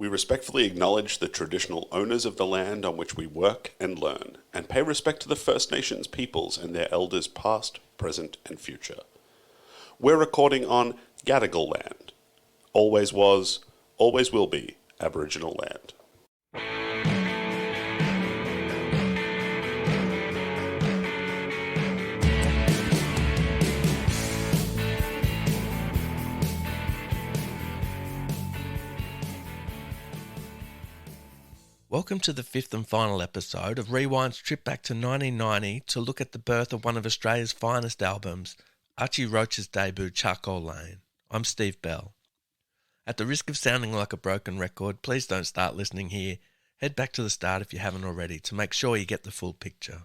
We respectfully acknowledge the traditional owners of the land on which we work and learn, and pay respect to the First Nations peoples and their elders past, present, and future. We're recording on Gadigal land. Always was, always will be Aboriginal land. Welcome to the fifth and final episode of Rewind's trip back to 1990 to look at the birth of one of Australia's finest albums, Archie Roach's debut, Charcoal Lane. I'm Steve Bell. At the risk of sounding like a broken record, please don't start listening here. Head back to the start if you haven't already to make sure you get the full picture.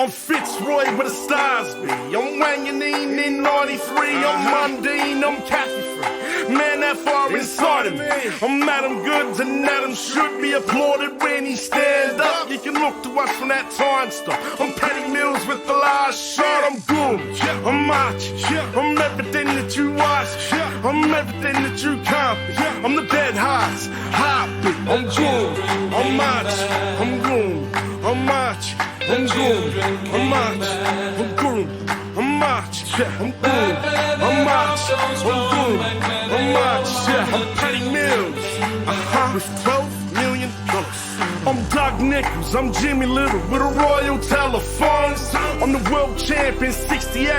I'm Fitzroy where the stars be. I'm Wanganeen in 93. I'm mundane, I'm Kathy free. Man, that far inside of me. I'm Adam Goods and Adam should be applauded when he stand up. You can look to us from that time stop. I'm Paddy Mills with the last shot. I'm Goom, I'm Archie. I'm everything that you watch. I'm everything that you can't be. I'm the dead hearts, heartbeat. I'm Goom, I'm Archie. I'm Goom, I'm Archie. I'm Goom, I'm Archie. I'm Goom, I'm Archie. I'm Goom, I'm Archie. I'm Goom, I'm Archie. I'm Paddy Mills, with $12 million. I'm Doug Nichols, I'm Jimmy Little with a royal telephone. I'm the world champion 68,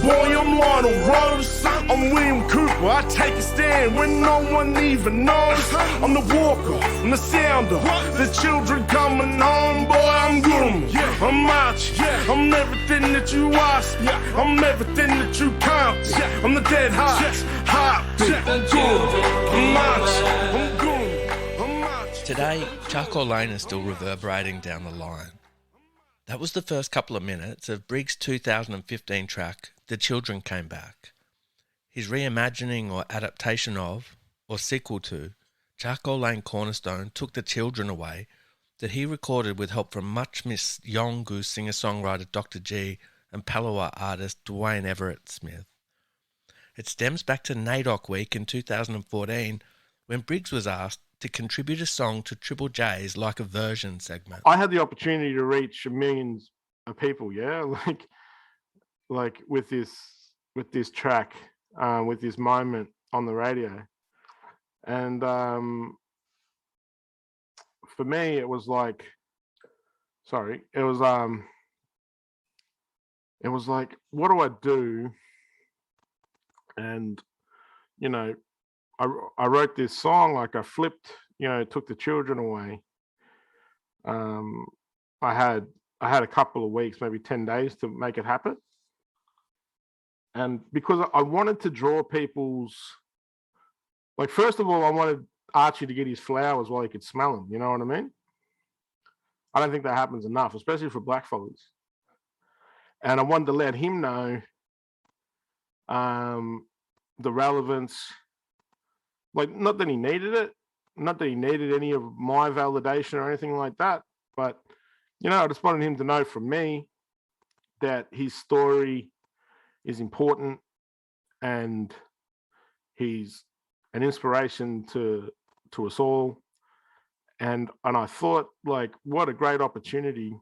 boy I'm Lionel Rose. I'm William Cooper, I take a stand when no one even knows. I'm the walker, I'm the sounder, the children coming home. Boy I'm Goom, I'm Archie, I'm everything that you ask. I'm everything that you can't be. I'm the dead hearts, heartbeat. I'm Goom, I'm Archie, I'm Goom. Today, Charcoal Lane is still reverberating down the line. That was the first couple of minutes of Briggs' 2015 track, The Children Came Back. His reimagining or adaptation of, or sequel to, Charcoal Lane Cornerstone Took the Children Away, that he recorded with help from much-missed Yolngu singer-songwriter Dr. G and Palawa artist Dwayne Everett Smith. It stems back to NAIDOC Week in 2014 when Briggs was asked to contribute a song to Triple J's Like a Version segment. I had the opportunity to reach millions of people, like with this track, with this moment on the radio. And for me, it was like, what do I do? And, I wrote this song, like I flipped, took the children away. I had a couple of weeks, maybe 10 days to make it happen. And because I wanted to draw people's, like, first of all, I wanted Archie to get his flowers while he could smell them. You know what I mean? I don't think that happens enough, especially for blackfellas. And I wanted to let him know the relevance. Like, not that he needed it, not that he needed any of my validation or anything like that, but, I just wanted him to know from me that his story is important and he's an inspiration to us all. And I thought, like, what a great opportunity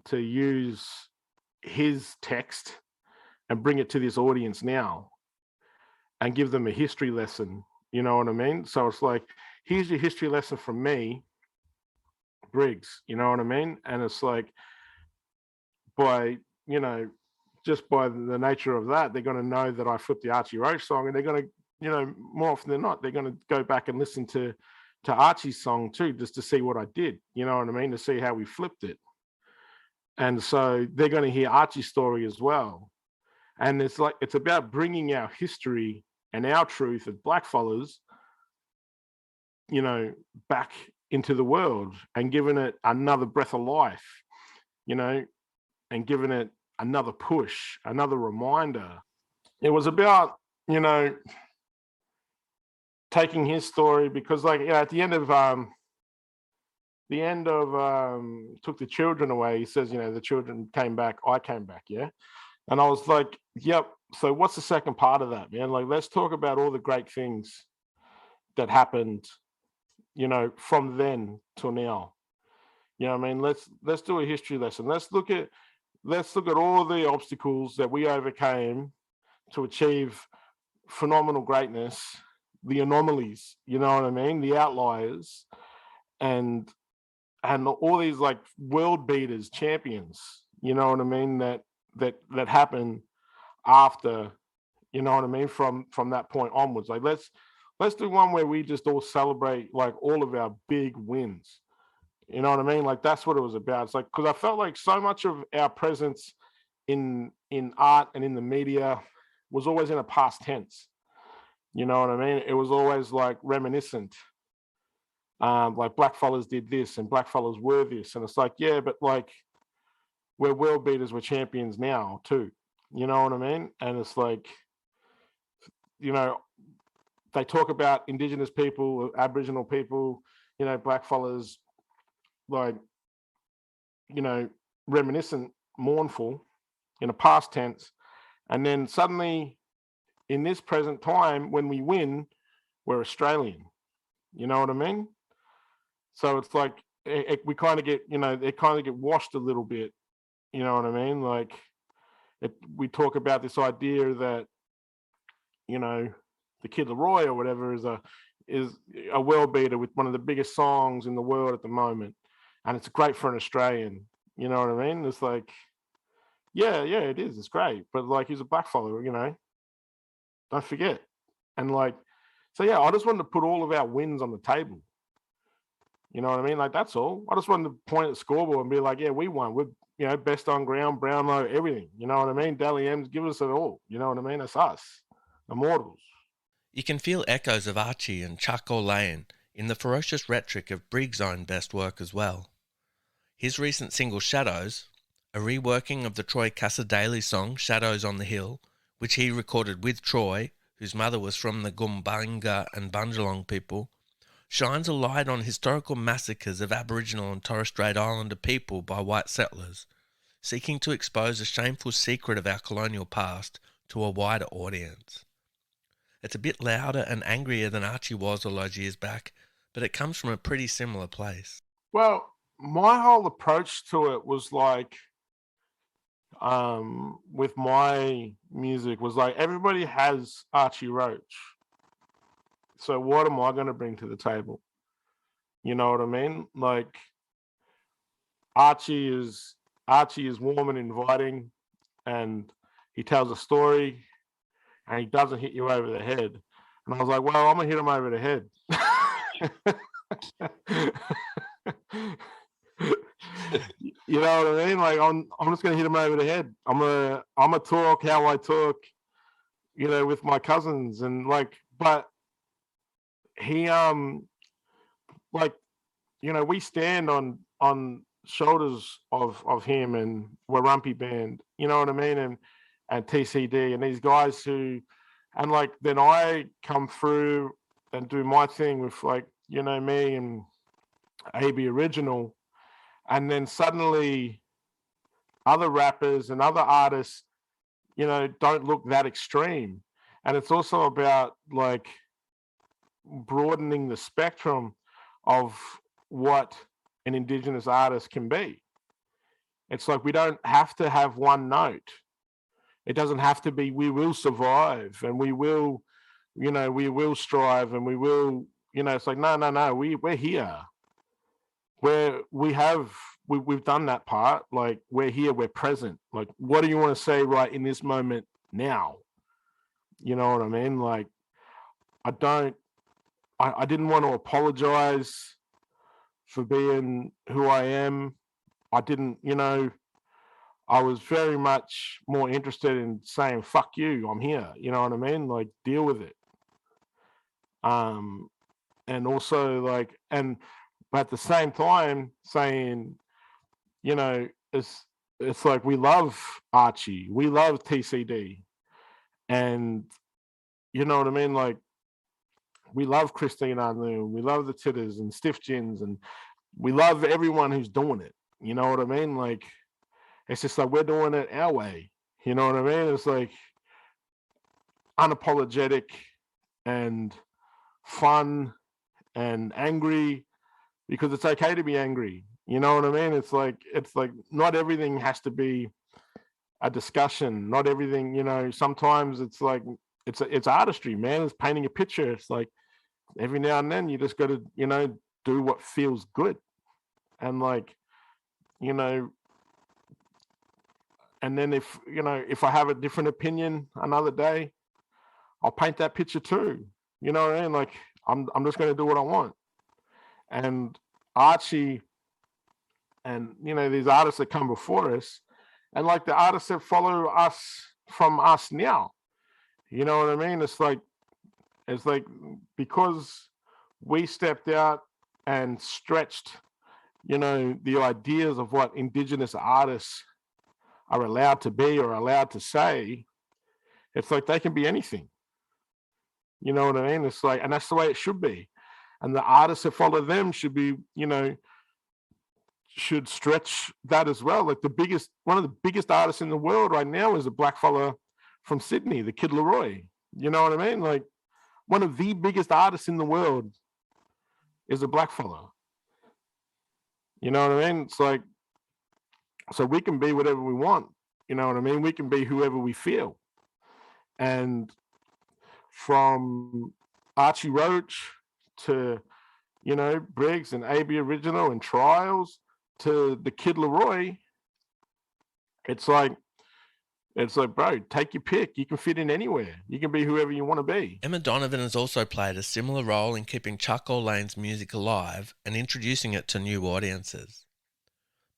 to use his text and bring it to this audience now and give them a history lesson. You know what I mean? So it's like, here's your history lesson from me, Briggs, you know what I mean? And it's like, just by the nature of that, they're going to know that I flipped the Archie Roach song, and they're going to, more often than not, they're going to go back and listen to Archie's song too, just to see what I did, you know what I mean? To see how we flipped it. And so they're going to hear Archie's story as well. And it's about bringing our history and our truth as blackfellas, you know, back into the world and giving it another breath of life, you know, and giving it another push, another reminder. It was about, you know, taking his story, because like, you know, at the end of took the children away, he says, you know, the children came back, I came back, yeah. And I was like, yep, so what's the second part of that, man? Like, let's talk about all the great things that happened, you know, from then till now. You know what I mean? Let's do a history lesson. Let's look at all the obstacles that we overcame to achieve phenomenal greatness, the anomalies, you know what I mean? The outliers, and all these like world beaters, champions, you know what I mean, that happen after, you know what I mean, from that point onwards. Like, let's do one where we just all celebrate like all of our big wins. You know what I mean? Like, that's what it was about. It's like, because I felt like so much of our presence in art and in the media was always in a past tense. You know what I mean? It was always like reminiscent. Like, blackfellas did this and blackfellas were this. And it's like, yeah, but like, we're world beaters, we're champions now too. You know what I mean? And it's like, you know, they talk about Indigenous people, Aboriginal people, you know, blackfellas, like, you know, reminiscent, mournful in a past tense. And then suddenly in this present time, when we win, we're Australian. You know what I mean? So it's like, we kind of get, you know, they kind of get washed a little bit. You know what I mean? Like, we talk about this idea that, you know, the Kid Leroy or whatever is a world beater with one of the biggest songs in the world at the moment, and it's great for an Australian. You know what I mean? It's like, yeah, it is. It's great, but like, he's a blackfella, you know. Don't forget. And like, so yeah, I just wanted to put all of our wins on the table. You know what I mean? Like, that's all. I just wanted to point at the scoreboard and be like, yeah, we won. We're, you know, best on ground, Brownlow, everything. You know what I mean? Dally M's, give us it all. You know what I mean? That's us, immortals. You can feel echoes of Archie and Chuck Orlane in the ferocious rhetoric of Briggs' own best work as well. His recent single Shadows, a reworking of the Troy Cassar-Daley song Shadows on the Hill, which he recorded with Troy, whose mother was from the Gumbanga and Bundjalung people, shines a light on historical massacres of Aboriginal and Torres Strait Islander people by white settlers, seeking to expose a shameful secret of our colonial past to a wider audience. It's a bit louder and angrier than Archie was all those years back, but it comes from a pretty similar place. Well, my whole approach to it was like, with my music was like, everybody has Archie Roach. So what am I going to bring to the table? You know what I mean? Like, Archie is warm and inviting, and he tells a story, and he doesn't hit you over the head. And I was like, well, I'm gonna hit him over the head. You know what I mean? Like, I'm just gonna hit him over the head. I'm gonna talk how I talk, you know, with my cousins, and like, but he like, you know, we stand on shoulders of him and Warumpi Band, you know what I mean, and TCD and these guys who, and like, then I come through and do my thing with, like, you know, me and AB Original, and then suddenly other rappers and other artists, you know, don't look that extreme. And it's also about like broadening the spectrum of what an Indigenous artist can be. It's like, we don't have to have one note. It doesn't have to be, we will survive and we will, you know, we will strive and we will, you know, it's like, no, we're here. We've done that part. Like, we're here, we're present. Like, what do you want to say right in this moment now? You know what I mean? Like, I didn't want to apologize for being who I am. I didn't, you know, I was very much more interested in saying, fuck you, I'm here. You know what I mean? Like, deal with it. And also like, and but at the same time saying, you know, it's like we love Archie, we love TCD, and you know what I mean, like we love Christine Arnoux, we love the Titters and Stiff Gins, and we love everyone who's doing it. You know what I mean? Like it's just like we're doing it our way. You know what I mean? It's like unapologetic and fun and angry because it's okay to be angry. You know what I mean? It's like not everything has to be a discussion. Not everything, you know, sometimes it's like it's artistry, man. It's painting a picture. It's like every now and then you just got to, you know, do what feels good. And like, you know, and then if, you know, if I have a different opinion another day, I'll paint that picture too. You know what I mean? Like I'm just going to do what I want. And Archie and, you know, these artists that come before us and like the artists that follow us from us now, you know what I mean? It's like because we stepped out and stretched, you know, the ideas of what Indigenous artists are allowed to be or allowed to say, it's like they can be anything. You know what I mean? It's like, and that's the way it should be. And the artists that follow them should be, you know, should stretch that as well. Like one of the biggest artists in the world right now is a black fella from Sydney, the Kid Leroy. You know what I mean? Like one of the biggest artists in the world is a black fella. You know what I mean? It's like, so we can be whatever we want. You know what I mean? We can be whoever we feel. And from Archie Roach to, you know, Briggs and Aboriginal and Trials to the Kid Leroy, it's like, bro, take your pick. You can fit in anywhere. You can be whoever you want to be. Emma Donovan has also played a similar role in keeping Chuck Olane's music alive and introducing it to new audiences.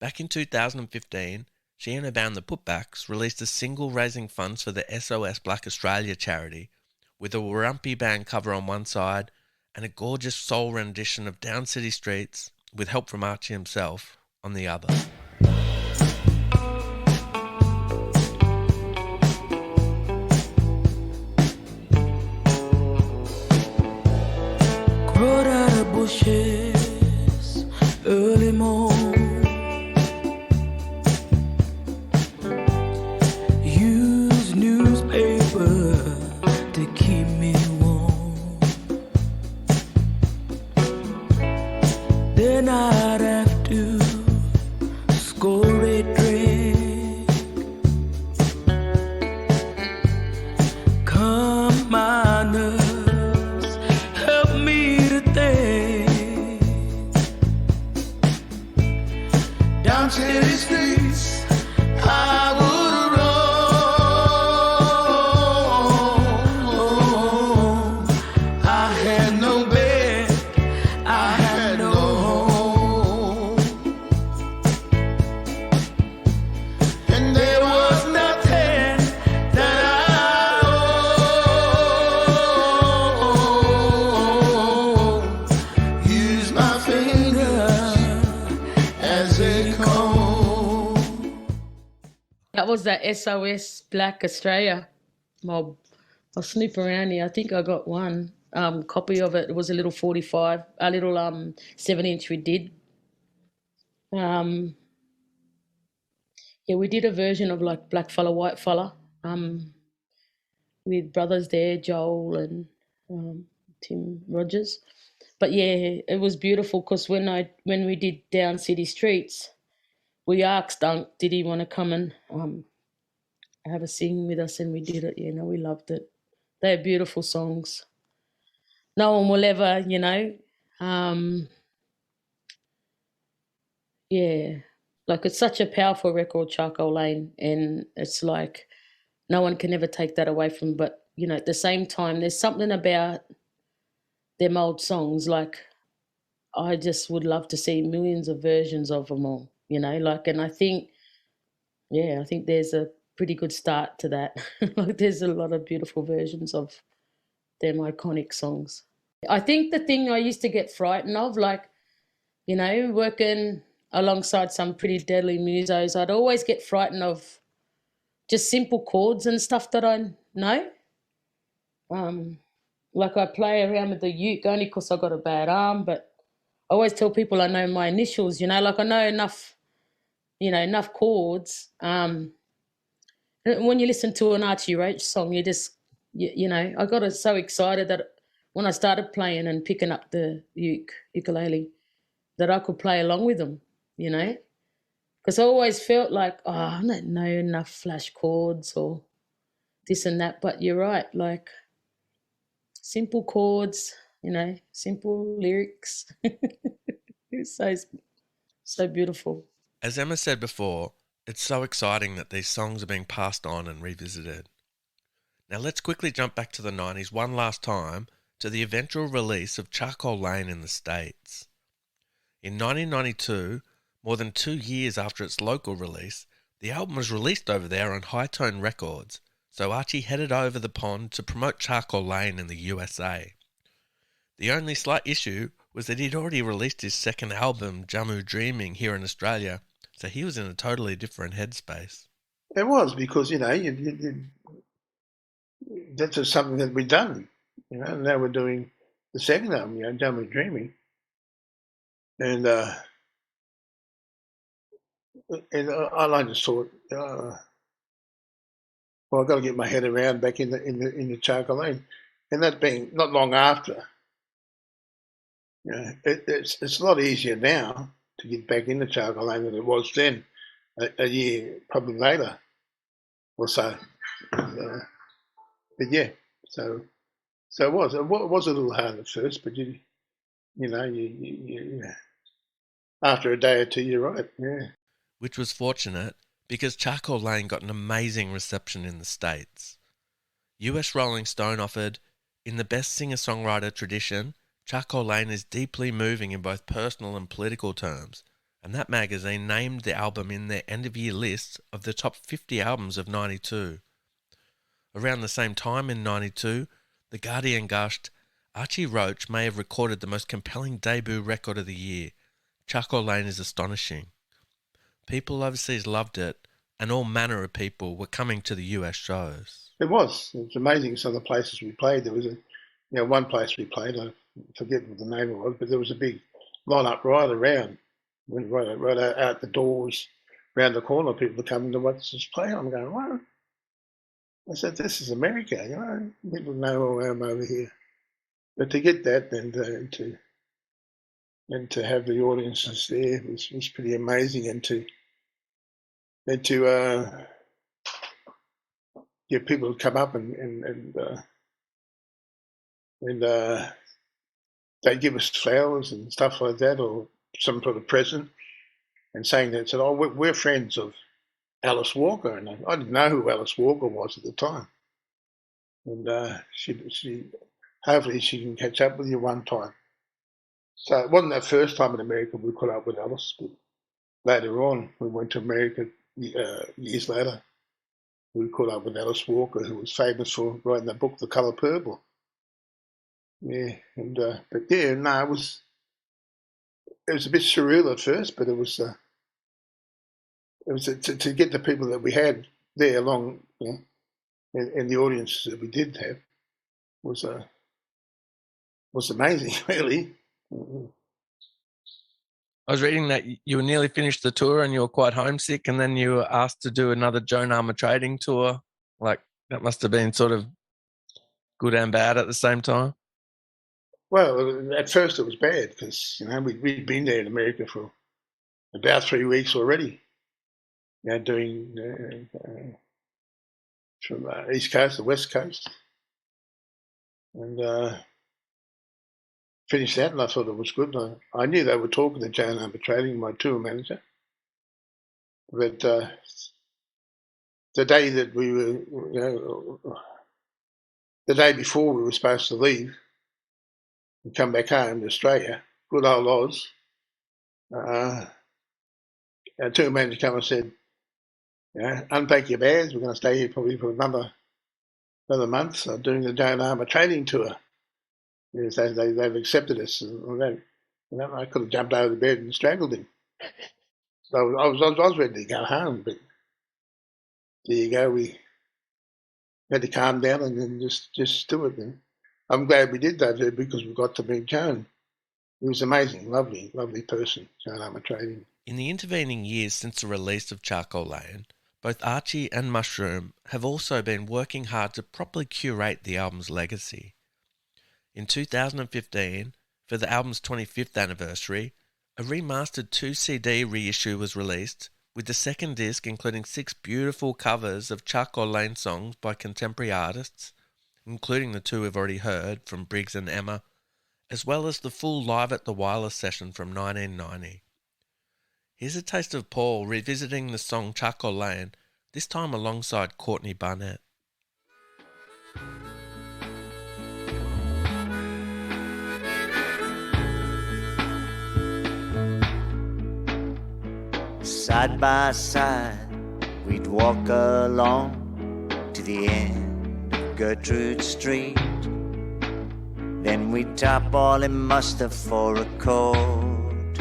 Back in 2015, she and her band The Putbacks released a single raising funds for the SOS Black Australia charity, with a Warumpi band cover on one side and a gorgeous soul rendition of Down City Streets, with help from Archie himself, on the other. Crawled out of bushes early morn, used newspaper to keep me warm. Then I'd have to score a drink, calm my nerves, help me to think. Down city streets I would roam. I had no bed, I had no home, and there was nothing that I owned. Use my finger as a comb. That was that SOS Black Australia mob. I'll snoop around here. I think I got one copy of it. It was a little 45, a little 7-inch we did. Yeah, we did a version of like Black Fella, White Fella, with brothers there, Joel and Tim Rogers. But yeah, it was beautiful because when we did Down City Streets, we asked Dunk, did he want to come and have a sing with us, and we did it. You know, we loved it. They're beautiful songs. No one will ever, you know, yeah, like it's such a powerful record, Charcoal Lane, and it's like no one can ever take that away from. But you know, at the same time, there's something about them old songs. Like I just would love to see millions of versions of them all. You know, like, and I think there's a pretty good start to that. Like there's a lot of beautiful versions of them iconic songs. I think the thing I used to get frightened of, like, you know, working alongside some pretty deadly musos, I'd always get frightened of just simple chords and stuff that I know. Like I play around with the uke only because I got a bad arm, but I always tell people I know my initials, you know, like I know enough chords. When you listen to an Archie Roach song, I got so excited that when I started playing and picking up the ukulele, that I could play along with them, you know, because I always felt like, oh, I don't know enough flash chords or this and that. But you're right, like simple chords, you know, simple lyrics. It's so beautiful. As Emma said before, it's so exciting that these songs are being passed on and revisited. Now let's quickly jump back to the 90s one last time to the eventual release of Charcoal Lane in the States. In 1992, more than 2 years after its local release, the album was released over there on High Tone Records, so Archie headed over the pond to promote Charcoal Lane in the USA. The only slight issue was that he'd already released his second album, Jammu Dreaming, here in Australia, so he was in a totally different headspace. It was because, you know, that's just something that we've done, you know, and now we're doing the second album, you know, Done with Dreaming. And I just thought, well, I've got to get my head around back in the Charcoal Lane. And that being not long after, you know, it's a lot easier now to get back in the Charcoal Lane than it was then, a year probably later or so. But yeah, so it was a little hard at first, but you after a day or two, you're right, yeah. Which was fortunate because Charcoal Lane got an amazing reception in the States. US Rolling Stone offered, in the best singer-songwriter tradition, Charcoal Lane is deeply moving in both personal and political terms, and that magazine named the album in their end-of-year list of the top 50 albums of 92. Around the same time in 92, The Guardian gushed, Archie Roach may have recorded the most compelling debut record of the year. Charcoal Lane is astonishing. People overseas loved it, and all manner of people were coming to the US shows. It was amazing some of the places we played. There was one place we played, I forget what the name was, but there was a big line-up right around, right out the doors, around the corner, people were coming to watch us play. I'm going, what? I said, this is America, you know, people know I'm over here. But to get that and to have the audiences there was pretty amazing, and to get people to come up and they give us flowers and stuff like that, or some sort of present, and saying that, said, oh, we're friends of Alice Walker, and I didn't know who Alice Walker was at the time. And she hopefully she can catch up with you one time. So it wasn't that first time in America we caught up with Alice, but later on we went to America years later. We caught up with Alice Walker, who was famous for writing the book The Colour Purple. Yeah, and but yeah, no, it was a bit surreal at first, but it was to get the people that we had there along, you know, and the audiences that we did have was amazing, really. I was reading that you were nearly finished the tour and you were quite homesick, and then you were asked to do another Joan Armour trading tour. Like, that must have been sort of good and bad at the same time. Well, at first it was bad because, you know, we'd been there in America for about 3 weeks already, you know, doing from East Coast to West Coast, and finished that, and I thought it was good. I knew they were talking to Joan Armour Trading, my tour manager, but the day that we were, you know, the day before we were supposed to leave and come back home to Australia, good old Oz, our tour manager came and said, you know, unpack your bags, we're going to stay here probably for another month, so doing the Joan Armour Trading tour. Yes, they've accepted us. And that, I could have jumped over the bed and strangled him. So I was ready to go home, but there you go. We had to calm down and then just do it. And I'm glad we did that because we got to meet Joan. He was amazing, lovely person, Joan Armatrading. In the intervening years since the release of Charcoal Lane, both Archie and Mushroom have also been working hard to properly curate the album's legacy. In 2015, for the album's 25th anniversary, a remastered 2-CD reissue was released, with the second disc including 6 beautiful covers of Charcoal Lane songs by contemporary artists, including the 2 we've already heard from Briggs and Emma, as well as the full Live at the Wireless session from 1990. Here's a taste of Paul revisiting the song Charcoal Lane, this time alongside Courtney Barnett. Side by side, we'd walk along to the end of Gertrude Street. Then we'd top all in mustard for a quart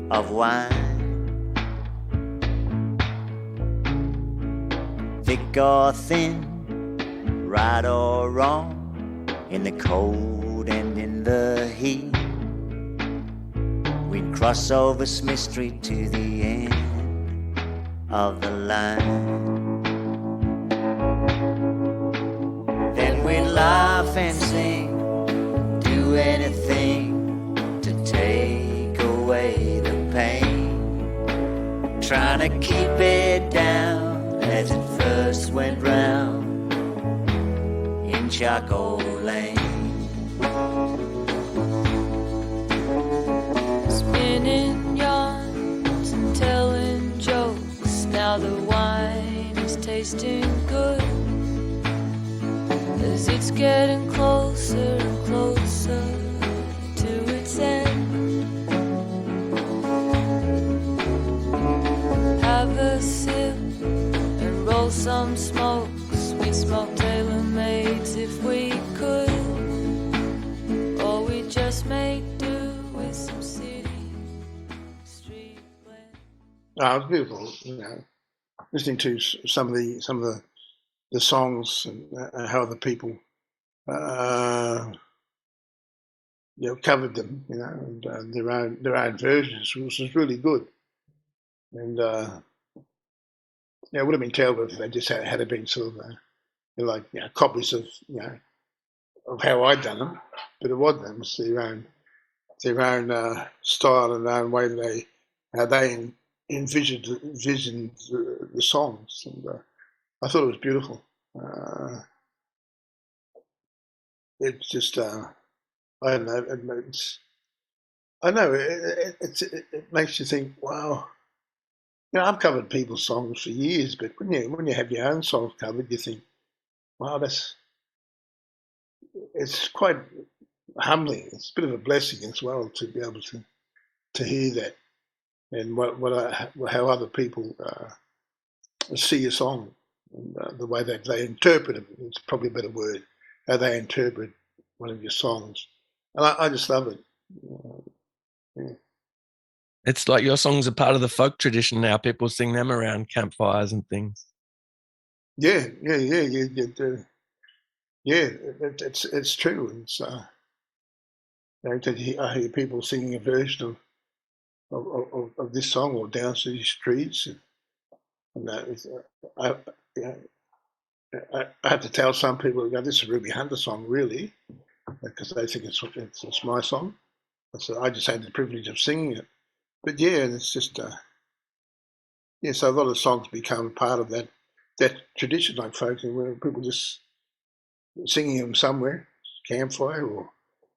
of wine. Thick or thin, right or wrong, in the cold and in the heat. We'd cross over Smith Street to the end of the line. Then we'd laugh and sing, do anything to take away the pain. Trying to keep it down as it first went round in Charcoal Lane. Spinning yarns and telling jokes, now the wine is tasting good, as it's getting closer and closer to its end. Have a sip and roll some smokes, we smoke tailor-mades if we could, or we just make do with some city street blend. Oh, it was beautiful, listening to some of the songs and how other people covered them, and their own versions, which was really good. And it would have been terrible if they just had it been sort of copies of of how I'd done them, but it wasn't. It was their own style and their own way how they envisioned the songs, and I thought it was beautiful. It's just I don't know. It makes you think. Wow, I've covered people's songs for years, but when you have your own songs covered, you think, wow, it's quite humbling. It's a bit of a blessing as well to be able to hear that, and how other people see a song, and the way that they interpret it. It's probably a better word, how they interpret one of your songs, and I just love it. Yeah. It's like your songs are part of the folk tradition now. People sing them around campfires and things. Yeah. It's true. It's I hear people singing a version of this song or Down City Streets, and I have to tell some people, this is a Ruby Hunter song, really, because they think it's my song. So I just had the privilege of singing it. But it's just so a lot of songs become part of that tradition, like folk, where people just singing them somewhere, campfire or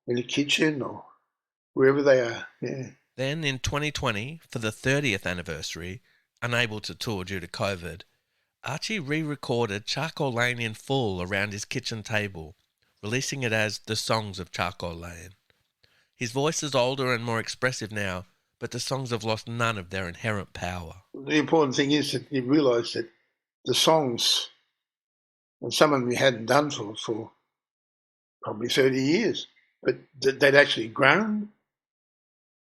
in the kitchen or wherever they are. Yeah. Then in 2020, for the 30th anniversary, unable to tour due to COVID, Archie re-recorded Charcoal Lane in full around his kitchen table, releasing it as The Songs of Charcoal Lane. His voice is older and more expressive now, but the songs have lost none of their inherent power. The important thing is that you realise that the songs, and some of them you hadn't done for probably 30 years, but they'd actually grown.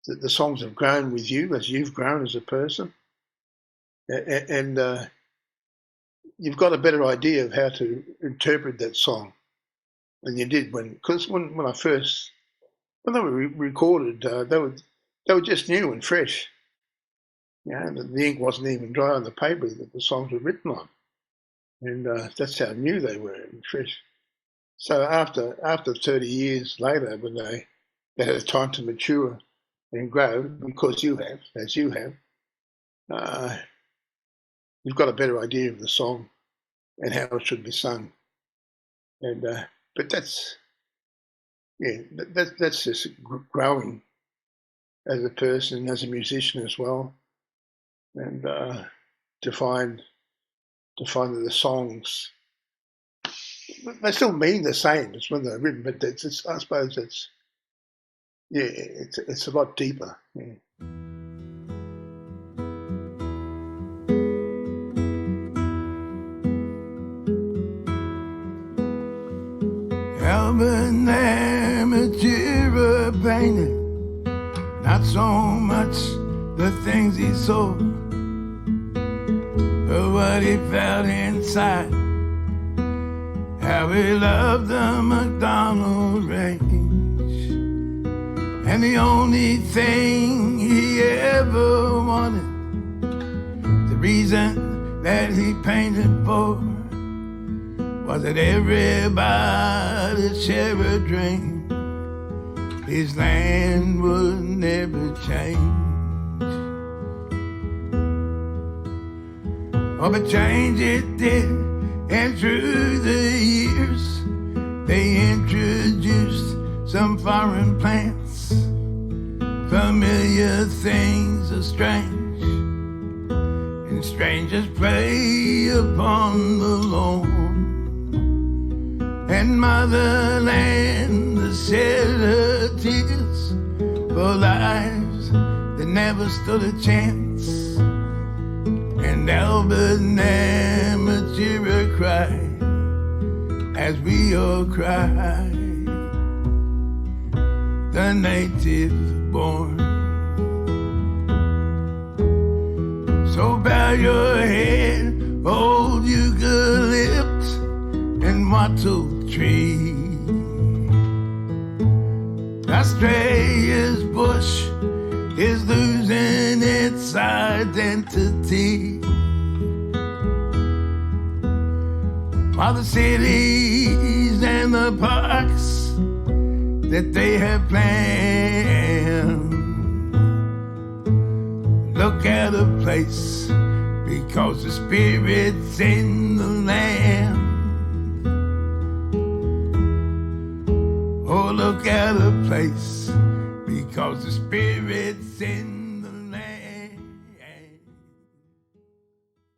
The songs have grown with you as you've grown as a person, and you've got a better idea of how to interpret that song than you did because when they were recorded, they were just new and fresh. The ink wasn't even dry on the paper that the songs were written on, and that's how new they were and fresh. So after 30 years later, when they had time to mature and grow, because as you have, you've got a better idea of the song and how it should be sung. And but that's just growing as a person, as a musician as well, and to find that the songs, they still mean the same as when they're written, but I suppose it's a lot deeper. Yeah. Albert amateur painter, not so much the things he saw, but what he felt inside. How he loved the McDonald range, and the only thing he ever wanted, the reason that he painted for, was that everybody share a dream. His land would never change. Oh, but change it did, and through the years they introduced some foreign plants. Familiar things are strange, and strangers prey upon the Lord. And motherland, the shed her tears for lives that never stood a chance. And Albert Namatjira cried as we all cried, the native born. So bow your head, old eucalypt and wattle tree. Australia's bush is losing its identity, while the cities and the parks that they have planned look at a place because the spirit's in the land. Oh, look at a place because the spirit's in the land.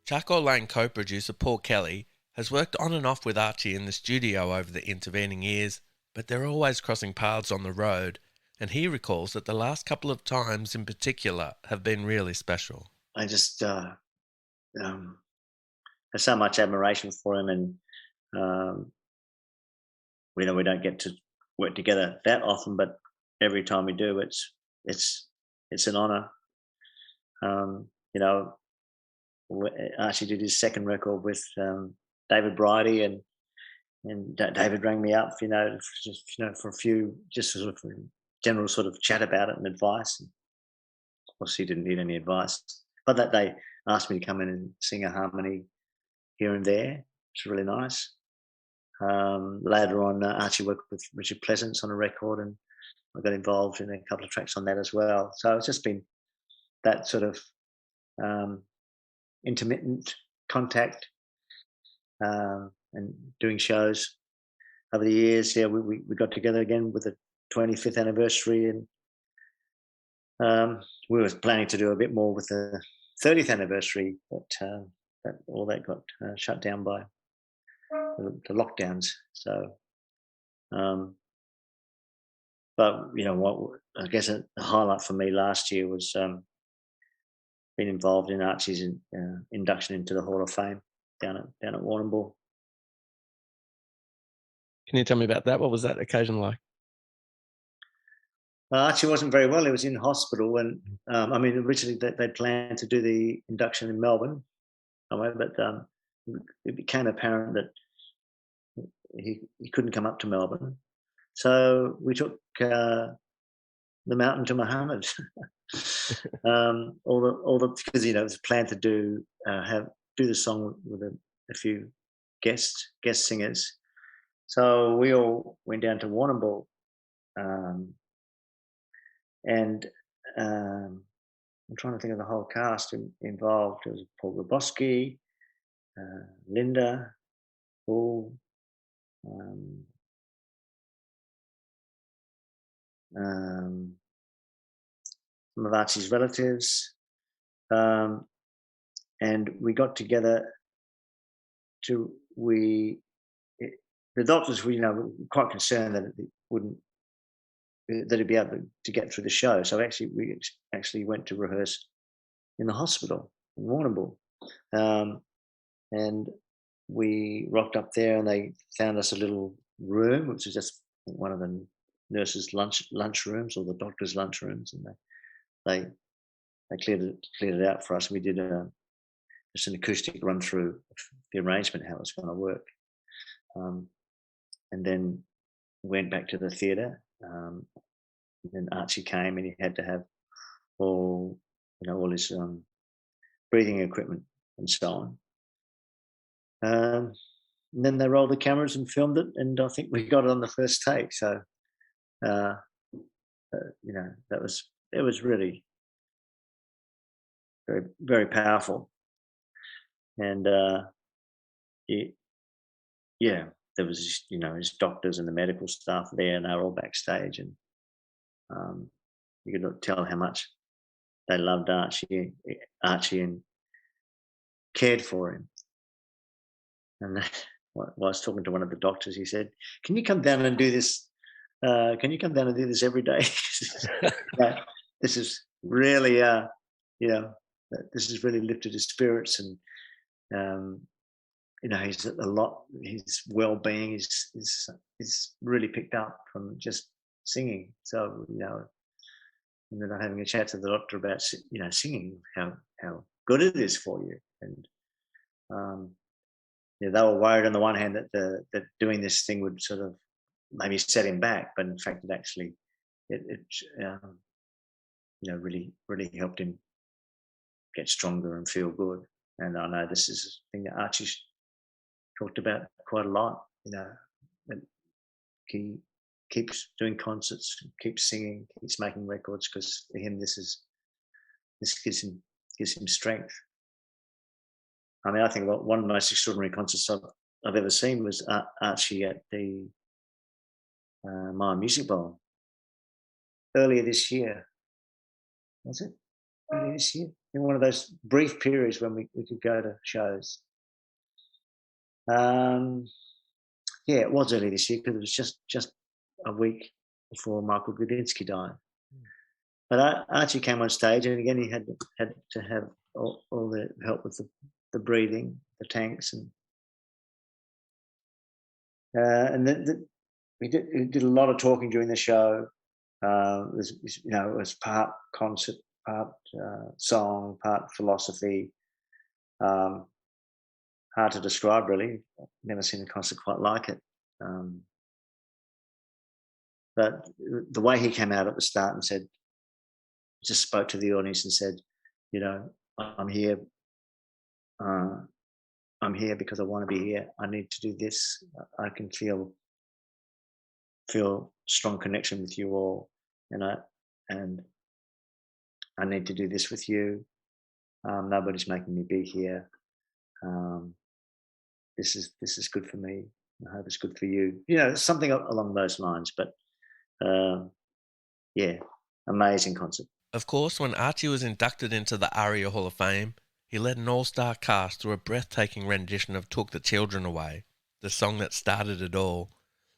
Charcoal Lane co-producer Paul Kelly has worked on and off with Archie in the studio over the intervening years, but they're always crossing paths on the road, and he recalls that the last couple of times in particular have been really special. I just have so much admiration for him, and we don't get to work together that often, but every time we do, it's an honour. Archie did his second record with David Bridie, and David rang me up, for a few, just sort of general sort of chat about it and advice. And of course, he didn't need any advice, but that they asked me to come in and sing a harmony here and there. It's really nice. Later on, Archie worked with Richard Pleasance on a record, and I got involved in a couple of tracks on that as well. So it's just been that sort of intermittent contact and doing shows over the years. Yeah, we got together again with the 25th anniversary, and we were planning to do a bit more with the 30th anniversary, but all that got shut down by the lockdowns. So, but what I guess a highlight for me last year was being involved in Archie's induction into the Hall of Fame down at Warrnambool. Can you tell me about that? What was that occasion like? Archie wasn't very well. He was in hospital, and originally they planned to do the induction in Melbourne, but it became apparent that he couldn't come up to Melbourne, so we took the mountain to Muhammad. Because it was planned to do the song with a few guest singers, so we all went down to Warrnambool. And I'm trying to think of the whole cast involved. It was Paul Grabowski, Linda, Paul, some of Archie's relatives, and we got together the doctors were quite concerned that it wouldn't. That he'd be able to get through the show. So we actually went to rehearse in the hospital in Warrnambool. And we rocked up there, and they found us a little room, which was just one of the nurses' lunch rooms, or the doctor's lunch rooms, and they cleared it out for us. We did just an acoustic run through the arrangement, how it was going to work, and then went back to the theatre. Then Archie came, and he had to have all his breathing equipment and so on. And then they rolled the cameras and filmed it, and I think we got it on the first take. So, it was really very, very powerful. And there was his doctors and the medical staff there, and they were all backstage, and you could tell how much they loved Archie and cared for him. And while I was talking to one of the doctors, he said, "Can you come down and do this? Can you come down and do this every day? This is really, this has really lifted his spirits, and his well-being is really picked up from just singing." So, and then I'm having a chat to the doctor about, singing, how good it is for you. And, they were worried on the one hand that doing this thing would sort of maybe set him back, but in fact, it actually, really, really helped him get stronger and feel good. And I know this is a thing that Archie's talked about quite a lot. That he keeps doing concerts, keeps singing, keeps making records, because for him this gives him strength. I think one of the most extraordinary concerts I've ever seen was Archie at the Myer Music Bowl earlier this year. Was it earlier this year? In one of those brief periods when we could go to shows. It was early this year, because it was just a week before Michael Gudinski died. But Archie came on stage, and again he had to have all the help with the breathing, the tanks, and then he did a lot of talking during the show. It was part concert, part song, part philosophy. Hard to describe, really. I've never seen a concert quite like it. But the way he came out at the start and said, just spoke to the audience and said, I'm here. I'm here because I want to be here. I need to do this. I can feel strong connection with you all, and I need to do this with you. Nobody's making me be here. This is good for me. I hope it's good for you. Something along those lines. But amazing concert. Of course, when Archie was inducted into the ARIA Hall of Fame, he led an all-star cast through a breathtaking rendition of Took the Children Away, the song that started it all.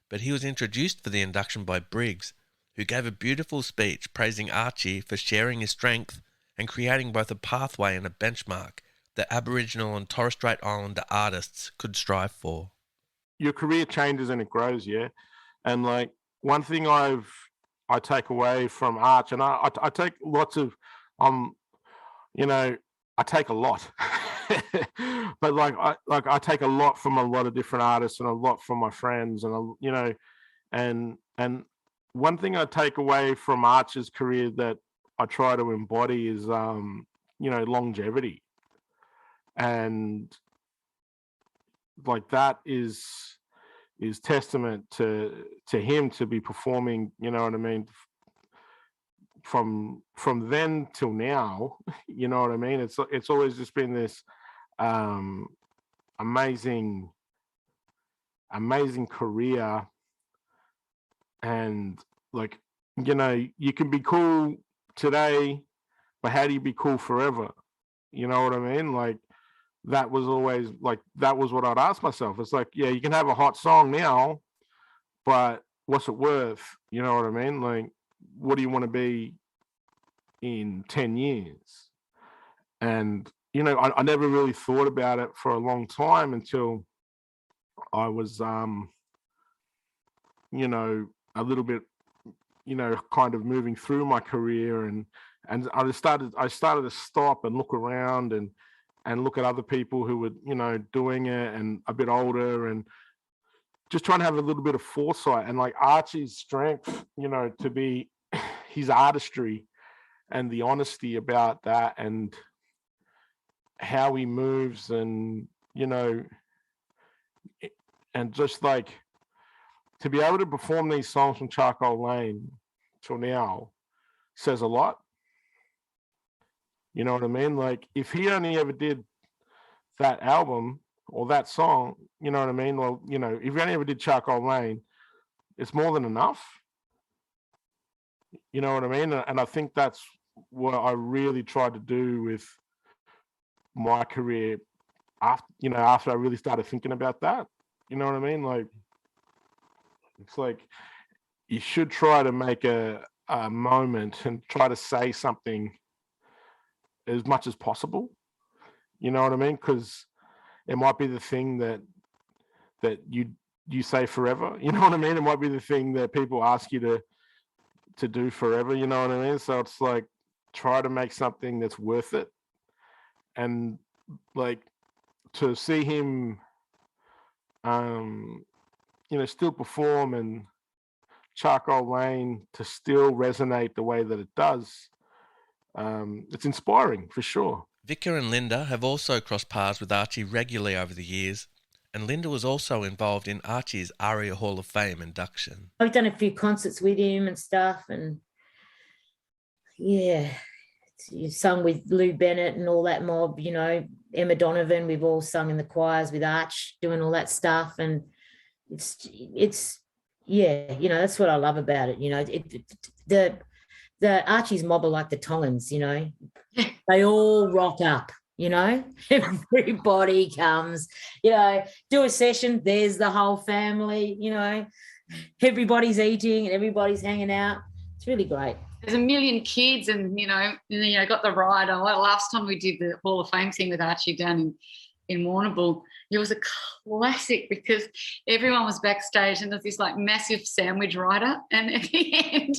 But he was introduced for the induction by Briggs, who gave a beautiful speech praising Archie for sharing his strength and creating both a pathway and a benchmark that Aboriginal and Torres Strait Islander artists could strive for. Your career changes and it grows, yeah? And one thing I've I take away from Arch, and I take lots of, you know, I take a lot, but I take a lot from a lot of different artists and a lot from my friends, and you know, and one thing I take away from Arch's career that I try to embody is you know, longevity, and like that is testament to him to be performing, you know what I mean, from then till now, you know what I mean? It's always just been this amazing career, and like, you know, you can be cool today, but how do you be cool forever? You know what I mean? Like, that was always like, that was what I'd ask myself. It's like, yeah, you can have a hot song now, but what's it worth? You know what I mean? Like, what do you want to be in 10 years? And, you know, I never really thought about it for a long time until I was, you know, a little bit, you know, kind of moving through my career, and I started to stop and look around and look at other people who were, you know, doing it and a bit older, and just trying to have a little bit of foresight. And like Archie's strength, you know, to be his artistry and the honesty about that, and how he moves, and, you know, and just like to be able to perform these songs from Charcoal Lane till now says a lot. You know what I mean? Like, if he only ever did that album or that song, you know what I mean? Well, you know, if he only ever did Charcoal Lane, it's more than enough. You know what I mean? And I think that's what I really tried to do with my career after I really started thinking about that. You know what I mean? Like, it's like you should try to make a moment and try to say something as much as possible. You know what I mean? Because it might be the thing that you say forever. You know what I mean? It might be the thing that people ask you to do forever. You know what I mean? So it's like, try to make something that's worth it. And like, to see him, you know, still perform, and Charcoal Lane to still resonate the way that it does, it's inspiring for sure. Vicar and Linda have also crossed paths with Archie regularly over the years, and Linda was also involved in Archie's ARIA Hall of Fame induction. I've done a few concerts with him and stuff, and yeah, you sung with Lou Bennett and all that mob, you know, Emma Donovan. We've all sung in the choirs with Arch, doing all that stuff, and it's yeah, you know, that's what I love about it. You know, the Archie's mob are like the Tongans, you know, they all rock up. You know, everybody comes, you know, do a session, there's the whole family, you know, everybody's eating and everybody's hanging out. It's really great. There's a million kids, and you know, got the ride. Last time we did the Hall of Fame thing with Archie down in Warrnambool, it was a classic because everyone was backstage and there's this like massive sandwich rider, and at the end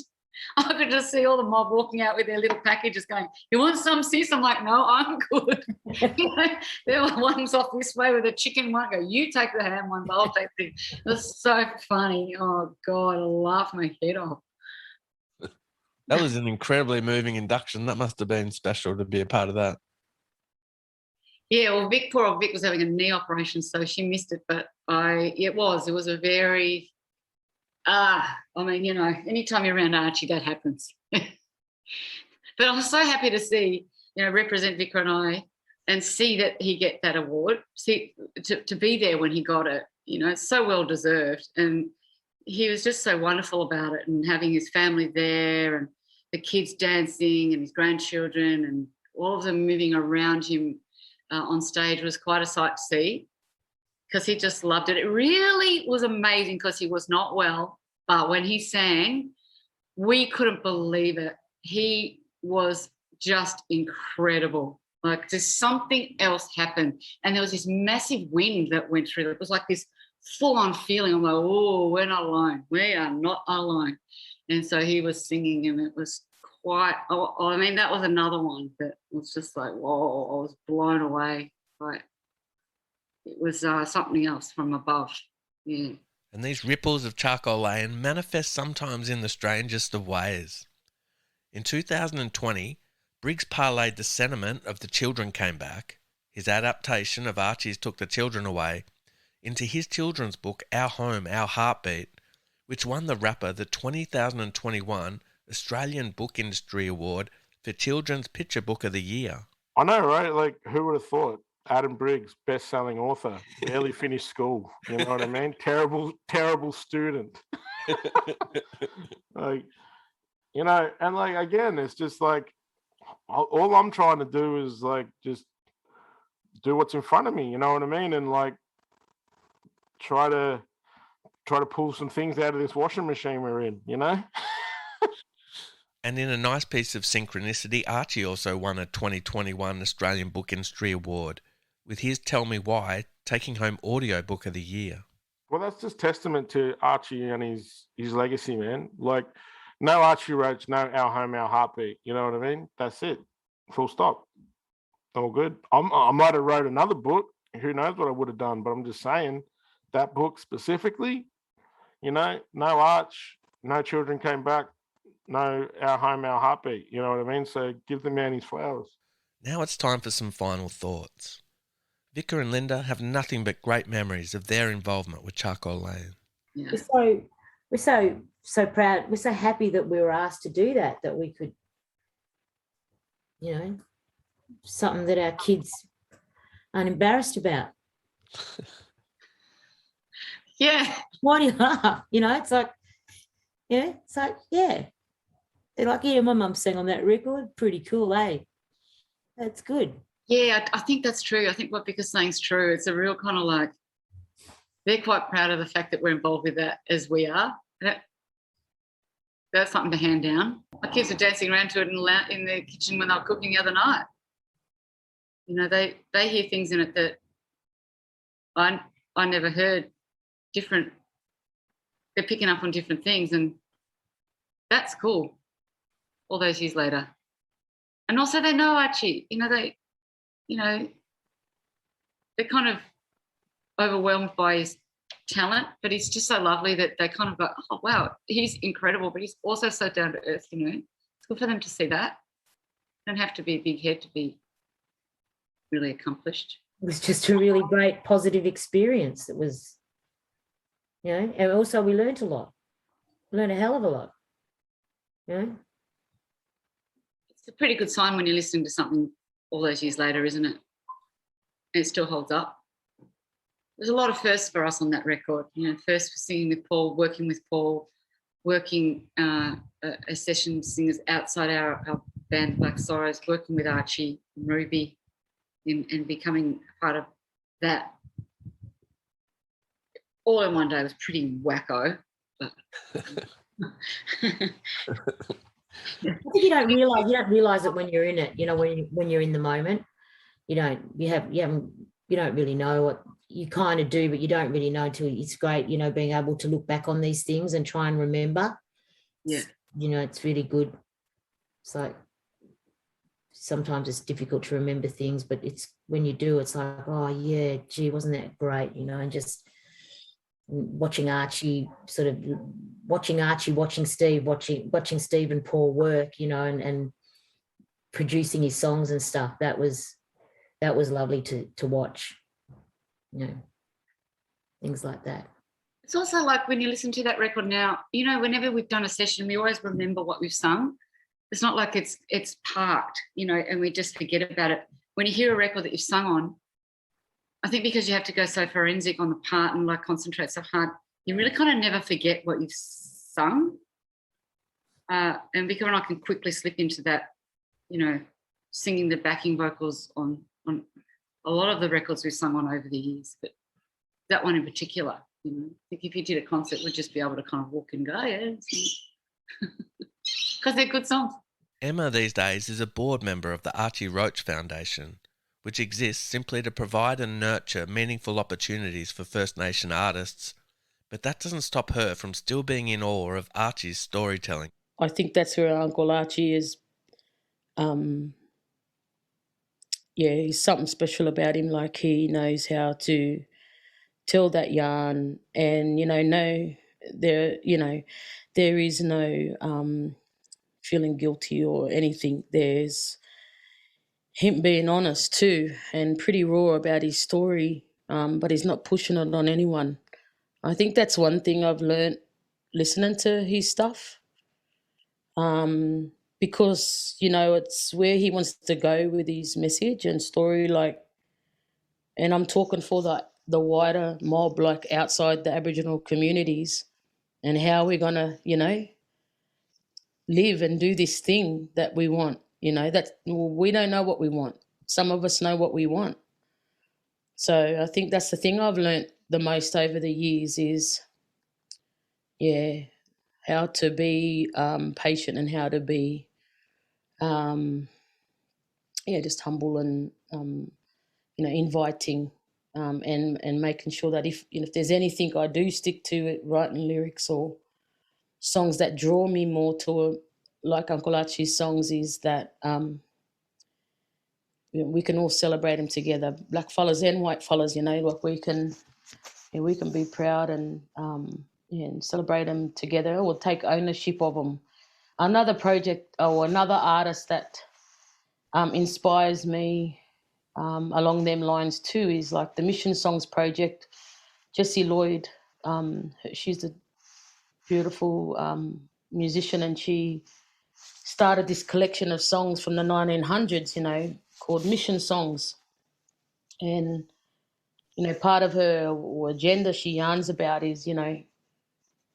I could just see all the mob walking out with their little packages going, "You want some, sis?" I'm like, "No, I'm good." You know, there were ones off this way with a chicken one. Go, "You take the ham ones, I'll take the." It was so funny. Oh God, I laughed my head off. That was an incredibly moving induction. That must have been special to be a part of that. Yeah, well, poor old Vic was having a knee operation, so she missed it. But it was a very, I mean, you know, anytime you're around Archie, that happens. But I'm so happy to see, you know, represent Vicar and I, and see that he get that award, see to be there when he got it. You know, it's so well deserved, and he was just so wonderful about it, and having his family there and the kids dancing and his grandchildren and all of them moving around him on stage was quite a sight to see, because he just loved it. It really was amazing because he was not well, but when he sang, we couldn't believe it. He was just incredible. Like, just something else happened, and there was this massive wind that went through. It was like this full-on feeling. I'm like, oh, we're not alone. We are not alone. And so he was singing, and it was quite, I mean, that was another one that was just like, whoa, I was blown away. Like, it was something else from above. Yeah. And these ripples of Charcoal Lane manifest sometimes in the strangest of ways. In 2020, Briggs parlayed the sentiment of The Children Came Back, his adaptation of Archie's Took the Children Away, into his children's book Our Home, Our Heartbeat, which won the rapper the 2021 Australian Book Industry Award for Children's Picture Book of the Year. I know, right? Like, who would have thought? Adam Briggs, best-selling author, barely finished school. You know what I mean? Terrible student. Like, you know, and like, again, it's just like, all I'm trying to do is like, just do what's in front of me. You know what I mean? And like, try to pull some things out of this washing machine we're in, you know? And in a nice piece of synchronicity, Archie also won a 2021 Australian Book Industry Award, with his Tell Me Why taking home Audio Book of the Year. Well, that's just testament to Archie and his legacy, man. Like, no Archie Roach, no Our Home, Our Heartbeat. You know what I mean? That's it. Full stop. All good. I might have wrote another book. Who knows what I would have done? But I'm just saying, that book specifically, you know, no Arch, no Children Came Back, no Our Home, Our Heartbeat. You know what I mean? So give the man his flowers. Now it's time for some final thoughts. Vicar and Linda have nothing but great memories of their involvement with Charcoal Lane. Yeah. We're so proud. We're so happy that we were asked to do that we could, you know, something that our kids aren't embarrassed about. Yeah. Why do you laugh? You know, it's like, yeah, They're like, yeah, my mum sang on that record. Pretty cool, eh? That's good. Yeah, I think that's true. I think what Vic's saying is true. It's a real kind of like, they're quite proud of the fact that we're involved with that as we are. That's something to hand down. My kids were dancing around to it in the kitchen when they were cooking the other night. You know, they hear things in it that I never heard. Different. They're picking up on different things, and that's cool. All those years later, and also they know Archie. They're kind of overwhelmed by his talent, but he's just so lovely that they kind of go, oh wow, he's incredible, but he's also so down to earth. You know, it's good for them to see that. Don't have to be a big head to be really accomplished. It was just a really great positive experience. It was, you know, and also we learned a lot. Learned a hell of a lot. You know? It's a pretty good sign when you're listening to something all those years later, isn't it? And it still holds up. There's a lot of firsts for us on that record. You know, first for singing with Paul, working as session singers outside our band Black Sorrows, working with Archie and Ruby and becoming part of that. All in one day was pretty wacko. But I think you don't realize it when you're in it. You know, when you're in the moment, you don't really know what you kind of do, but you don't really know until it's great. You know, being able to look back on these things and try and remember. Yeah, you know, it's really good. It's like sometimes it's difficult to remember things, but it's when you do, it's like, oh yeah, gee, wasn't that great? You know, and just watching Archie, watching Steve and Paul work, you know, and producing his songs and stuff. That was lovely to watch, you know, things like that. It's also like when you listen to that record now, you know, whenever we've done a session, we always remember what we've sung. It's not like it's parked, you know, and we just forget about it. When you hear a record that you've sung on, I think because you have to go so forensic on the part and like concentrate so hard, you really kind of never forget what you've sung. And Vika and I can quickly slip into that, you know, singing the backing vocals on a lot of the records we've sung on over the years, but that one in particular, you know, I think if you did a concert, we'd just be able to kind of walk and go, yeah, because they're good songs. Emma these days is a board member of the Archie Roach Foundation, which exists simply to provide and nurture meaningful opportunities for First Nation artists, But that doesn't stop her from still being in awe of Archie's storytelling. I think that's where Uncle Archie is. He's something special about him. Like, he knows how to tell that yarn, and there is no feeling guilty or anything. There's him being honest too, and pretty raw about his story, but he's not pushing it on anyone. I think that's one thing I've learnt listening to his stuff, because it's where he wants to go with his message and story. Like, and I'm talking for the wider mob, like outside the Aboriginal communities, and how we're gonna live and do this thing that we want. That we don't know what we want. Some of us know what we want. So I think that's the thing I've learnt the most over the years is, how to be patient, and how to be, just humble and, inviting, and making sure that if there's anything I do stick to it, writing lyrics or songs that draw me more to, like Uncle Archie's songs, is that we can all celebrate them together, black fellas and white fellas. Like we can be proud and celebrate them together, or take ownership of them. Another project or another artist that inspires me along them lines too is like the Mission Songs project. Jessie Lloyd, she's a beautiful musician, and she started this collection of songs from the 1900s, called Mission Songs. And, part of her agenda she yarns about is,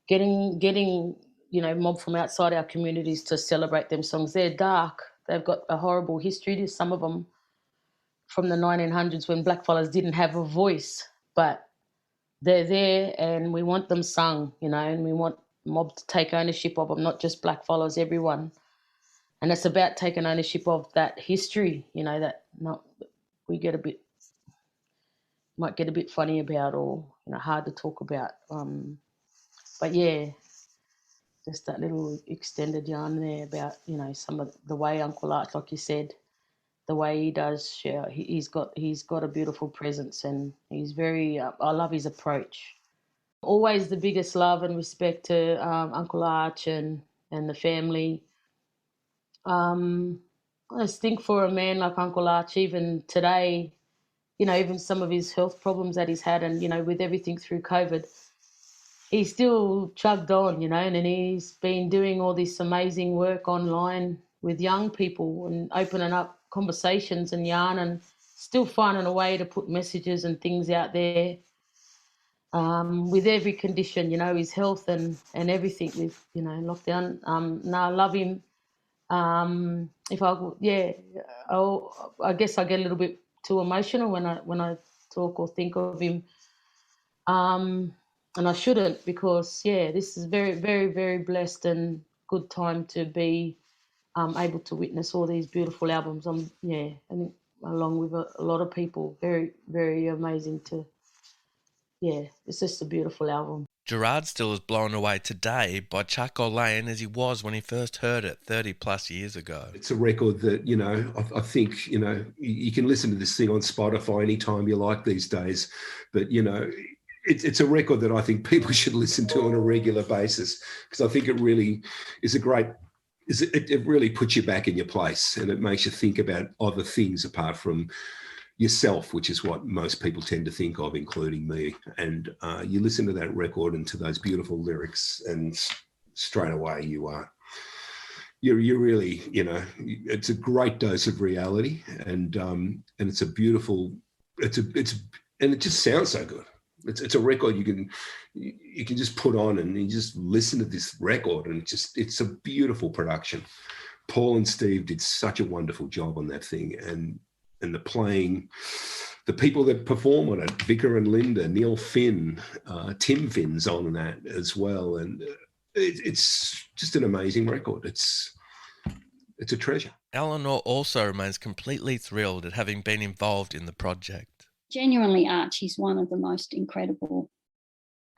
getting mob from outside our communities to celebrate them songs. They're dark. They've got a horrible history. There's some of them from the 1900s when blackfellas didn't have a voice, but they're there and we want them sung, and we want mob to take ownership of them, not just blackfellas, everyone. And it's about taking ownership of that history, that we might get a bit funny about, or hard to talk about. But just that little extended yarn there about some of the way Uncle Art, like you said, the way he does share. He's got a beautiful presence, and he's very. I love his approach. Always the biggest love and respect to Uncle Arch and the family. I just think for a man like Uncle Arch, even today, even some of his health problems that he's had, and with everything through COVID, he's still chugged on, and he's been doing all this amazing work online with young people and opening up conversations and yarn, and still finding a way to put messages and things out there with every condition, his health and everything with, lockdown. I love him. I guess I get a little bit too emotional when I talk or think of him. And I shouldn't, because this is very, very, very blessed and good time to be able to witness all these beautiful albums. I think along with a lot of people, very, very amazing to. It's just a beautiful album. Gerard still is blown away today by Charcoal Lane as he was when he first heard it 30 plus years ago. It's a record that, I think, you can listen to this thing on Spotify anytime you like these days, but, it's a record that I think people should listen to on a regular basis, because I think it really is it really puts you back in your place, and it makes you think about other things apart from yourself, which is what most people tend to think of, including me. And you listen to that record and to those beautiful lyrics, and straight away you're really, it's a great dose of reality, and it's a beautiful, and it just sounds so good. It's a record you can just put on and you just listen to this record, and it's a beautiful production. Paul and Steve did such a wonderful job on that thing, and the playing, the people that perform on it, Vicar and Linda, Neil Finn, Tim Finn's on that as well, and it's just an amazing record. It's a treasure. Eleanor also remains completely thrilled at having been involved in the project. Genuinely, Archie's one of the most incredible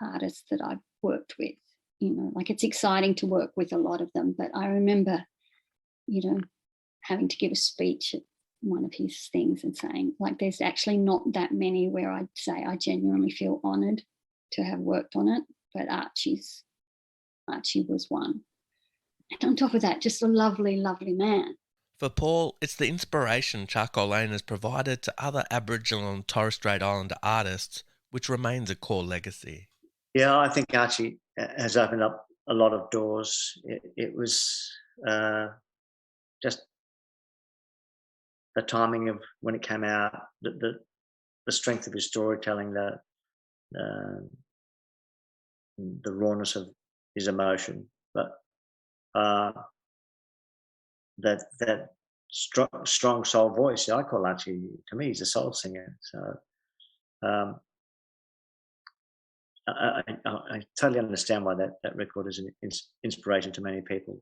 artists that I've worked with. Like it's exciting to work with a lot of them, but I remember, having to give a speech at one of his things and saying, like, there's actually not that many where I'd say I genuinely feel honoured to have worked on it, but Archie was one. And on top of that, just a lovely, lovely man. For Paul, it's the inspiration Charcoal Lane has provided to other Aboriginal and Torres Strait Islander artists, which remains a core legacy. Yeah, I think Archie has opened up a lot of doors. It was just the timing of when it came out, the strength of his storytelling, the rawness of his emotion, but that strong soul voice. I call Archie, to me, he's a soul singer. So I totally understand why that record is an inspiration to many people.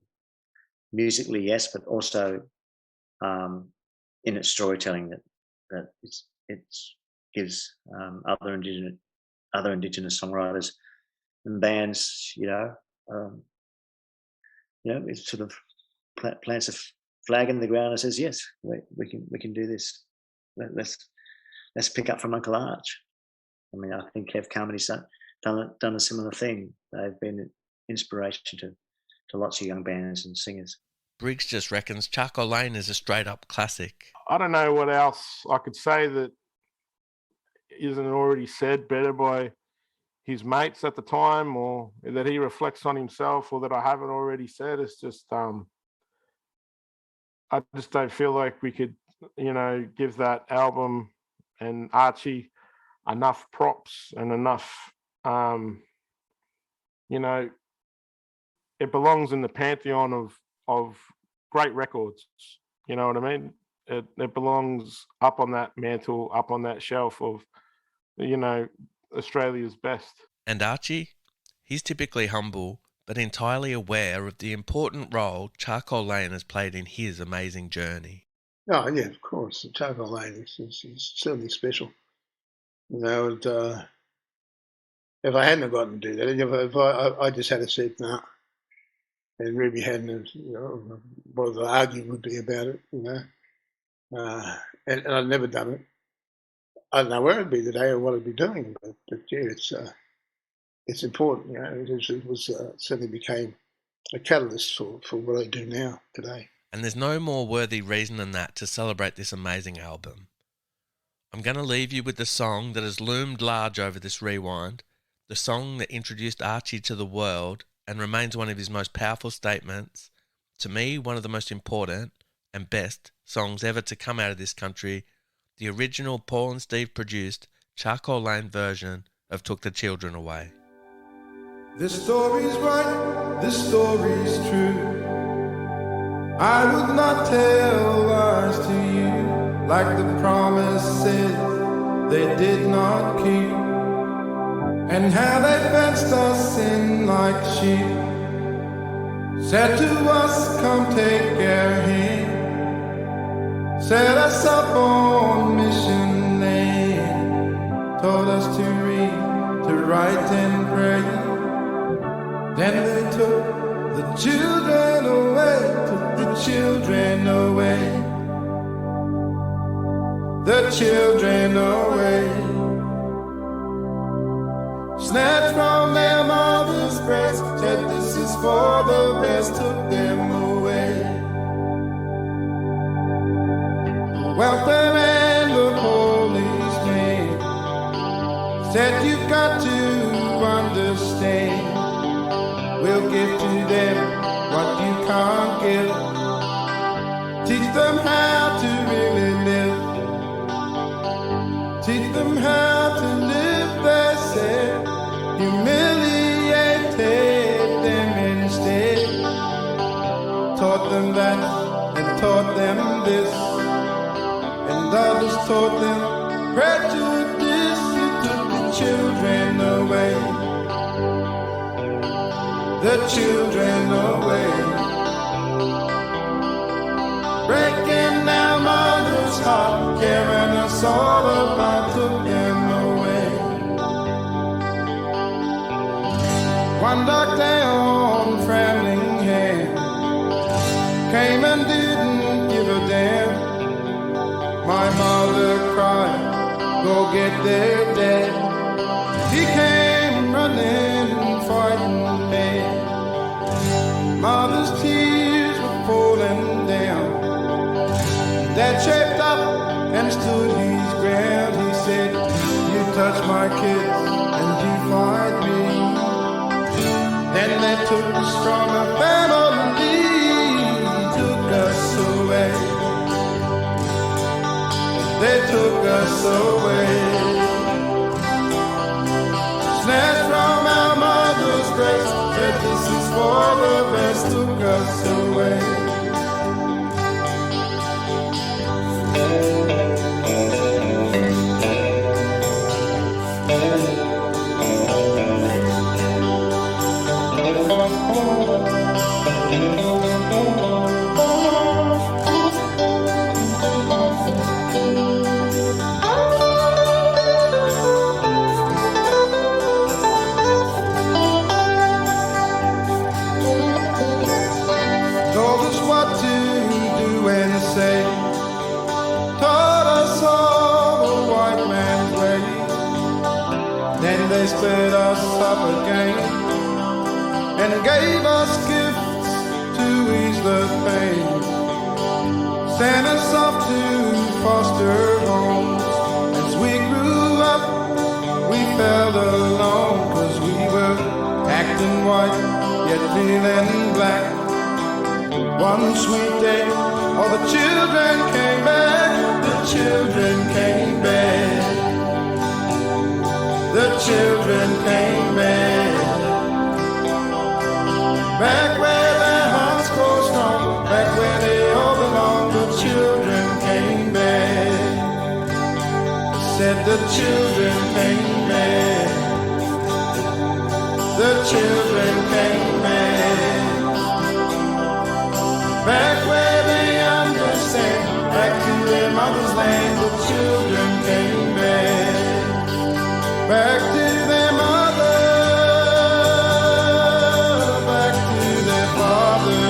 Musically, yes, but also in its storytelling that it gives other Indigenous songwriters and bands, it sort of plants a flag in the ground and says, yes, we can do this. Let's pick up from Uncle Arch. I mean, I think Kev Carmody's done a similar thing. They've been an inspiration to lots of young bands and singers. Briggs just reckons Charcoal Lane is a straight-up classic. I don't know what else I could say that isn't already said better by his mates at the time, or that he reflects on himself, or that I haven't already said. It's just, I just don't feel like we could, give that album and Archie enough props and enough, it belongs in the pantheon of great records. You know what I mean? It belongs up on that mantle, up on that shelf of, Australia's best. And Archie? He's typically humble, but entirely aware of the important role Charcoal Lane has played in his amazing journey. Oh, yeah, of course. Charcoal Lane is certainly special. And, if I hadn't gotten to do that, if I just had said no, and Ruby hadn't, what the argument would be about it, and I'd never done it. I don't know where I'd be today or what I'd be doing, but yeah, it's important. It was certainly became a catalyst for what I do now today. And there's no more worthy reason than that to celebrate this amazing album. I'm going to leave you with the song that has loomed large over this rewind, the song that introduced Archie to the world and remains one of his most powerful statements, to me one of the most important and best songs ever to come out of this country, the original Paul and Steve produced Charcoal Lane version of Took the Children Away. This story's right, this story's true. I would not tell lies to you, like the promises they did not keep, and how they fenced us in like sheep. Said to us, come take our hand, set us up on mission land, told us to read, to write and pray. Then they took the children away, took the children away, the children away. Snatched from their mother's breast, said this is for the best, took them away. The welfare and the police name said you've got to understand, we'll give to them what you can't give. Teach them how to really live. Teach them how to live, they said. Humiliated them instead. Taught them that and taught them this, and others taught them prejudice. You took the children away, the children away, breaking our mother's heart, carrying us all about, took them away. One dark day on Framingham came and didn't give a damn. My mother cried, go get their dad. He came running and fighting me. Mother's tears were falling down. Dad shaped up and stood his ground. He said, you touch my kids and you fight me. Then they took us from a family, took us away. They took us away. Snatched from our mother's breast, said this is for the best, took us away. Told us what to do and say, taught us all the white man's way. Then they split us up again and gave us gifts to ease the pain. Sent us off to foster homes. As we grew up, we felt alone, 'cause we were acting white, yet feeling black. One sweet day, all the children came back. The children came back. The children came back. Back where their hearts grow strong, back where they all belong. The children came back. Said the children came back. The children came back. Back where they understand, back to their mother's land. The children came back. Back to their mother, back to their father,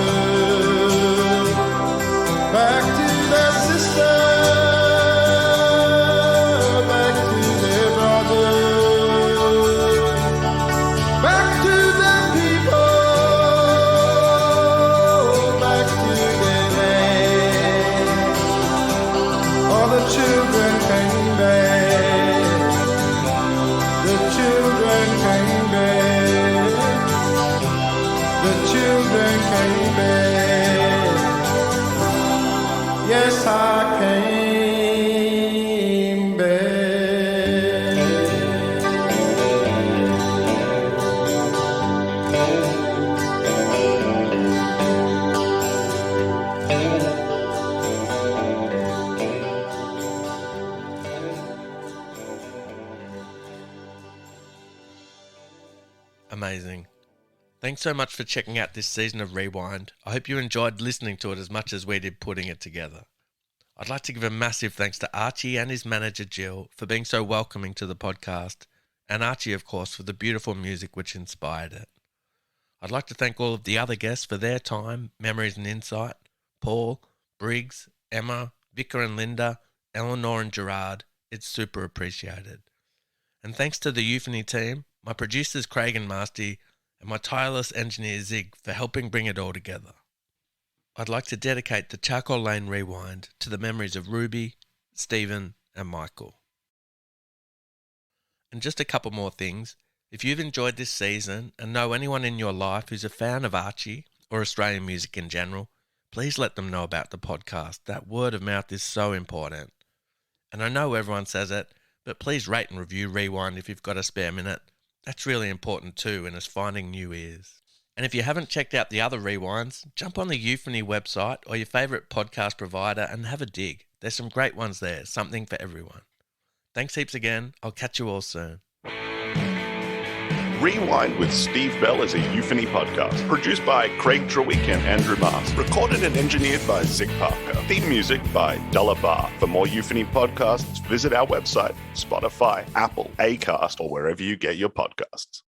back to their sister, back to their brother, back to their people, back to their land. All the children came back. The children came back. The children came back. Yes, I came back. Amazing. Thanks so much for checking out this season of Rewind. I hope you enjoyed listening to it as much as we did putting it together. I'd like to give a massive thanks to Archie and his manager Jill for being so welcoming to the podcast, and Archie, of course, for the beautiful music which inspired it. I'd like to thank all of the other guests for their time, memories and insight. Paul, Briggs, Emma, Vicar and Linda, Eleanor and Gerard. It's super appreciated. And thanks to the Euphony team, my producers Craig and Masty, and my tireless engineer Zig for helping bring it all together. I'd like to dedicate the Charcoal Lane Rewind to the memories of Ruby, Stephen and Michael. And just a couple more things. If you've enjoyed this season and know anyone in your life who's a fan of Archie or Australian music in general, please let them know about the podcast. That word of mouth is so important. And I know everyone says it, but please rate and review Rewind if you've got a spare minute. That's really important too in us finding new ears. And if you haven't checked out the other Rewinds, jump on the Euphony website or your favourite podcast provider and have a dig. There's some great ones there, something for everyone. Thanks heaps again. I'll catch you all soon. Rewind with Steve Bell is a Euphony podcast, produced by Craig Trewick and Andrew Mast, recorded and engineered by Zig Parker, theme music by Della Bar. For more Euphony podcasts, visit our website, Spotify, Apple, Acast, or wherever you get your podcasts.